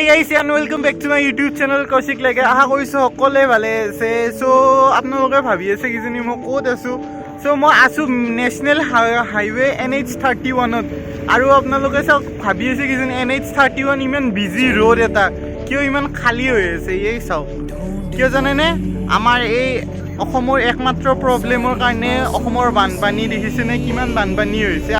guys and welcome back to my YouTube channel Kaushik Lage aha koisu hokole bhale ase so apnaloke bhabi ase kizani mo kod asu so mo asu national highway NH31 ot aru apnaloke sa bhabi ase kizani NH31 iman busy road eta kio iman khali hoye ase ei sao kio janane amar ei অসমৰ একমাত্ৰ প্ৰবলেমৰ কাৰণে অসমৰ বানপানী দেখিছে নে কিমান বানপানী হৈছে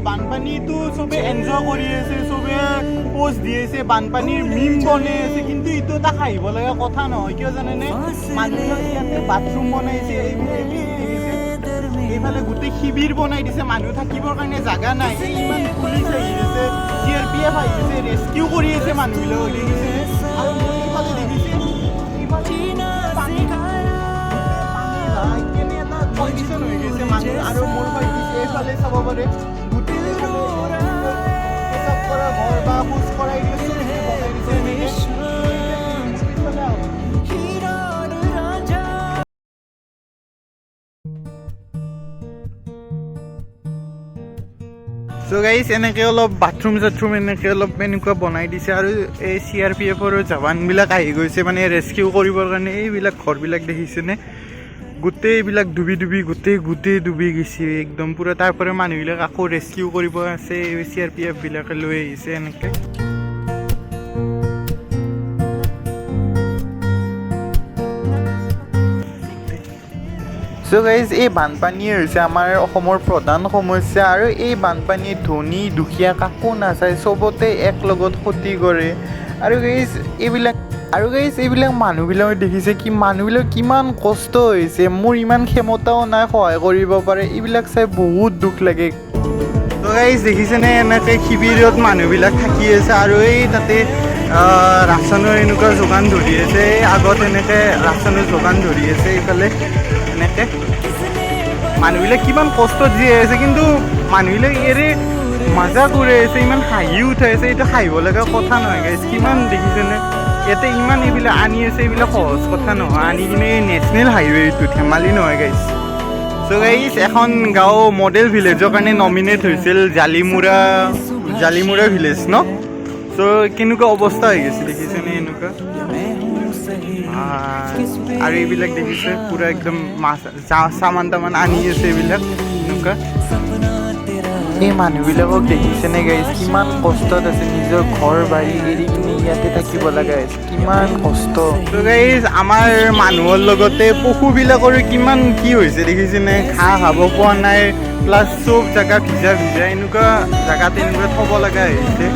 বানপানীটো সবে এনজয় কৰি আছে সবে পোষ্ট দি আছে বানপানীৰ মিম বনাই আছে কিন্তু ইটো এটা খাইব লগা কথা নহয় কিয় জানেনে মানুহে ইয়াতে বাথৰুম বনাইছে এইফালে গোটেই শিবিৰ বনাই দিছে মানুহ থাকিবৰ কাৰণে জাগা নাই ইমান পুলিচ আহি আছে CRPF আহি আছে ৰেস্কিউ কৰি আছে মানুহবিলাক দেখিছে আৰু এইফালে দেখিছে পানী কেনে এটা কণ্ডিশ্যন হৈ গৈছে মানুহ আৰু মোৰ ভাই এইফালে চাব পাৰে গোটেই পেচাব কৰা ঘৰ বা খোজ কৰাই দিছে বনাই দিছে So guys, এনেকৈ অলপ বাথৰুম এনেকৈ অলপ এনেকুৱা বনাই দিছে আৰু এই CRPFৰ জৱানবিলাক আহি গৈছে মানে ৰেস্কিউ কৰিবৰ কাৰণে এইবিলাক ঘৰবিলাক দেখিছেনে গোটেই এইবিলাক গোটেই ডুবি গৈছে একদম পুৰা তাৰপৰা মানুহবিলাক আকৌ ৰেস্কিউ কৰিব আছে CRPFবিলাকে লৈ আহিছে এনেকৈ So guys, এই বানপানী হৈছে আমাৰ অসমৰ প্ৰধান সমস্যা আৰু এই বানপানী ধনী দুখীয়া কাকো নাচায় চবতে এক লগত ক্ষতি কৰে আৰু গাইজ এইবিলাক মানুহবিলাকে দেখিছে কি মানুহবিলাক কিমান কষ্ট হৈছে মোৰ ইমান ক্ষমতাও নাই সহায় কৰিব পাৰে এইবিলাক চাই বহুত দুখ লাগে তো গাইজ দেখিছেনে এনেকৈ শিবিৰত মানুহবিলাক থাকি আছে আৰু এই তাতে ৰাচনৰ এনেকুৱা যোগান ধৰি আছে আগত এনেকৈ ৰাচনৰ যোগান ধৰি আছে এইফালে এনেকৈ মানুহবিলাক কিমান কষ্ট দি আছে কিন্তু মানুহবিলাক এৰে মজা কৰি আছে ইমান হাঁহি উঠাই আছে এইটো হাঁহিব লগা কথা নহয় গাইজ কিমান দেখিছেনে ইয়াতে ইমান এইবিলাক আনি আছে এইবিলাক সহজ কথা নহয় আনি কিনে নেশ্যনেল হাইৱে এইটো ধেমালি নহয় গাইজ চ' গাইজ এখন গাঁও মডেল ভিলেজৰ কাৰণে নমিনেট হৈছিল জালিমুৰা ভিলেজ ন চ' কেনেকুৱা অৱস্থা হৈ গৈছে দেখিছেনে এনেকুৱা আৰু এইবিলাক দেখিছে পুৰা একদম মাছ চামান তামান আনি আছে এইবিলাক এনেকুৱা এই মানুহবিলাকক দেখিছেনে গাইজ কিমান কষ্টত আছে নিজৰ ঘৰ বাৰী এৰি কিনে ইয়াতে থাকিব লগা হৈছে কিমান কষ্ট তো গাইজ আমাৰ মানুহৰ লগতে পশুবিলাকৰো কিমান কি হৈছে দেখিছেনে ঘাঁহ খাব পোৱা নাই প্লাছ চব জেগা ভিজা এনেকুৱা জেগাতে এনেকুৱা থ'ব লগা হৈছে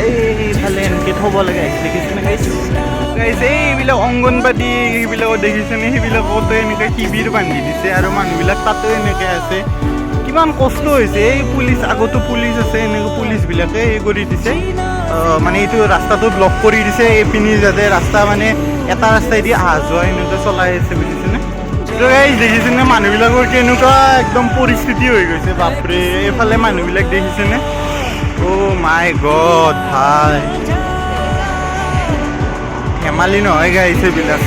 এইফালে এনেকৈ থ'ব লগা হৈছে দেখিছেনে গাইজ এইবিলাক অংগনবাদী এইবিলাকো দেখিছেনে সেইবিলাকতো এনেকৈ শিবিৰ বান্ধি দিছে আৰু মানুহবিলাক তাতো এনেকৈ আছে কিমান কষ্ট হৈছে এই পুলিচ আগতো পুলিচ আছে এনেকৈ পুলিচবিলাকে এই কৰি দিছে মানে এইটো ৰাস্তাটো ব্লক কৰি দিছে এইপিনি যাতে ৰাস্তা মানে এটা ৰাস্তাইদি অহা যোৱা এনেকৈ চলাই আছে বুজিছেনে দেখিছেনে মানুহবিলাকৰ কেনেকুৱা একদম পৰিস্থিতি হৈ গৈছে বাপৰে এইফালে মানুহবিলাক দেখিছেনে অ' মাই গড ভাই ধেমালি নহয় গাইছে এইবিলাক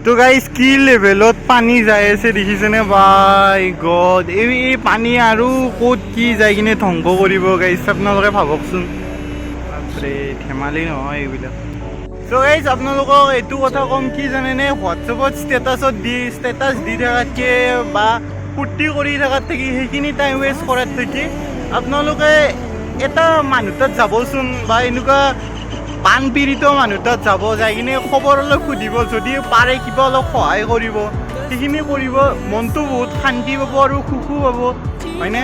তো গাইজ কি লেভেলত পানী যাই আছে দেখিছেনে বাই গড এই পানী আৰু ক'ত কি যাই কিনে ধ্বংস কৰিব গাইজ আপোনালোকে ভাবকচোন বাপৰে ধেমালি নহয় এইবিলাক চ' গাইজ আপোনালোকক এইটো কথা ক'ম কি জানেনে হোৱাটছএপত ষ্টেটাছ দি থকাতকৈ বা ফূৰ্তি কৰি থকাত থাকি সেইখিনি টাইম ৱেষ্ট কৰাত থাকি আপোনালোকে এটা মানুহ তাত যাবচোন বা এনেকুৱা বানপীড়িত মানুহ তাত যাব যাই কিনে খবৰ অলপ সুধিব যদি পাৰে কিবা অলপ সহায় কৰিব সেইখিনি কৰিব মনটো বহুত শান্তি পাব আৰু সুখো পাব হয়নে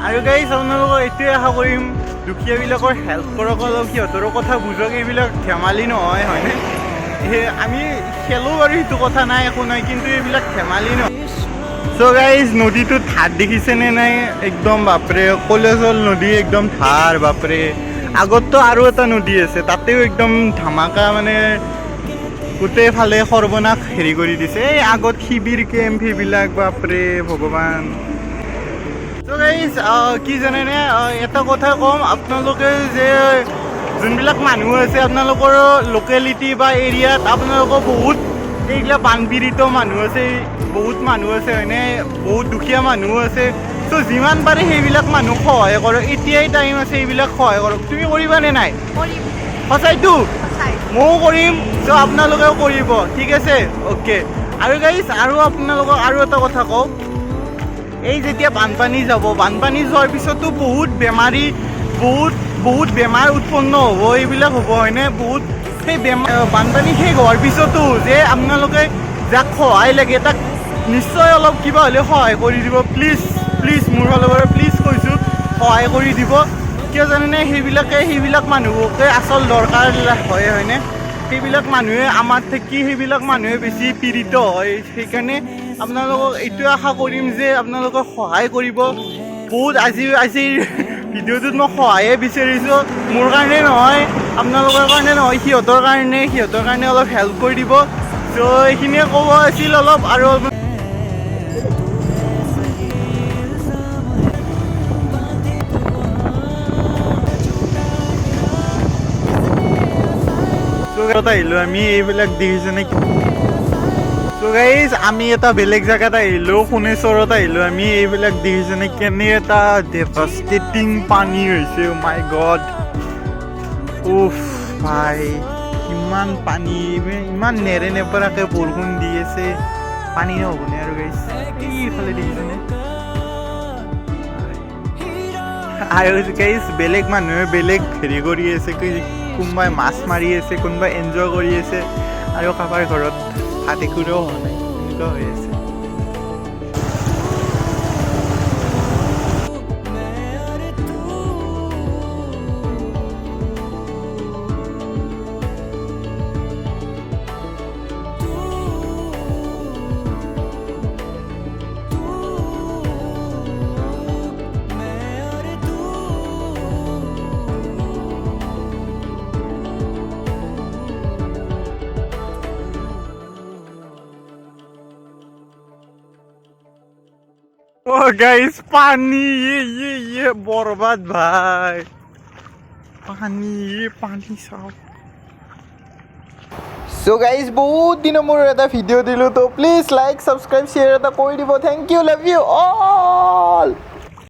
আৰু গাইজ আপোনালোকক এইটোৱে আশা কৰিম দুখীয়াবিলাকৰ হেল্প কৰক অলপ সিহঁতৰো কথা বুজক এইবিলাক ধেমালি নহয় হয়নে আমি খেলোঁ বাৰু সেইটো কথা নাই একো নাই কিন্তু এইবিলাক ধেমালি ন চ' গাইজ নদীটোত ধাৰ দেখিছেনে নাই একদম বাপৰে কলেজৰ নদী একদম ধাৰ বাপৰে আগততো আৰু এটা নদী আছে তাতেও একদম ধামাকা মানে গোটেইফালে সৰ্বনাশ হেৰি কৰি দিছে এই আগত শিবিৰ কেম্প সেইবিলাক বাপৰে ভগৱান চ' গাইজ কি জানেনে এটা কথা ক'ম আপোনালোকে যে যোনবিলাক মানুহ আছে আপোনালোকৰ লোকেলিটি বা এৰিয়াত আপোনালোকৰ বহুত এইগিলা বানপীড়িত মানুহ আছে বহুত মানুহ আছে হয়নে বহুত দুখীয়া মানুহ আছে চ' যিমান পাৰে সেইবিলাক মানুহক সহায় কৰক এতিয়াই টাইম আছে এইবিলাক সহায় কৰক তুমি কৰিবানে নাই সঁচাইতো ময়ো কৰিম চ' আপোনালোকেও কৰিব ঠিক আছে অ'কে আৰু গাইজ আৰু আপোনালোকক আৰু এটা কথা কওঁ এই যেতিয়া বানপানী যাব বানপানী যোৱাৰ পিছতো বহুত বেমাৰী বহুত বেমাৰ উৎপন্ন হ'ব এইবিলাক হ'ব হয়নে বহুত সেই বানপানী শেষ হোৱাৰ পিছতো যে আপোনালোকে যাক সহায় লাগে তাক নিশ্চয় অলপ কিবা হ'লে সহায় কৰি দিব প্লিজ মোৰ ফালৰ পৰা প্লিজ কৈছোঁ সহায় কৰি দিব কিয় জানেনে সেইবিলাক মানুহকে আচল দৰকাৰ হয়নে সেইবিলাক মানুহে আমাৰ থাকি সেইবিলাক মানুহে বেছি পীড়িত হয় সেইকাৰণে আপোনালোকক এইটোৱে আশা কৰিম যে আপোনালোকক সহায় কৰিব বহুত আজিৰ ভিডিঅ'টোত মই সহায়ে বিচাৰিছোঁ মোৰ কাৰণে নহয় আপোনালোকৰ কাৰণে নহয় সিহঁতৰ কাৰণে অলপ হেল্প কৰি দিব চ' এইখিনিয়ে ক'ব আছিল অলপ আৰু আহিলোঁ আমি এইবিলাক দেখিছেনে চ' গাইজ আমি এটা বেলেগ জেগাত আহিলোঁ সোণেশ্বৰত আহিলোঁ আমি এইবিলাক দেখিছেনে কেনে এটা ডেভাষ্টেটিং পানী হৈছে মাই গড উফ ভাই কিমান পানী ইমান নেপেৰাকৈ বৰষুণ দি আছে পানী নহ'বনে আৰু গাইজ এইফালে দেখিছেনে আৰু গাইজ বেলেগ মানুহে বেলেগ হেৰি কৰি আছে কোনোবাই মাছ মাৰি আছে কোনোবাই এনজয় কৰি আছে আৰু কাৰোবাৰ ঘৰত ভাত একোৰেও হোৱা নাই এনেকুৱা হৈ আছে Oh guys, पानी ये बर्बाद भाई पानी साफ So guys, बहुत दिन मोर এটা ভিডিও দিলো তো প্লিজ লাইক সাবস্ক্রাইব শেয়ার এটা কৰি দিব thank you love you all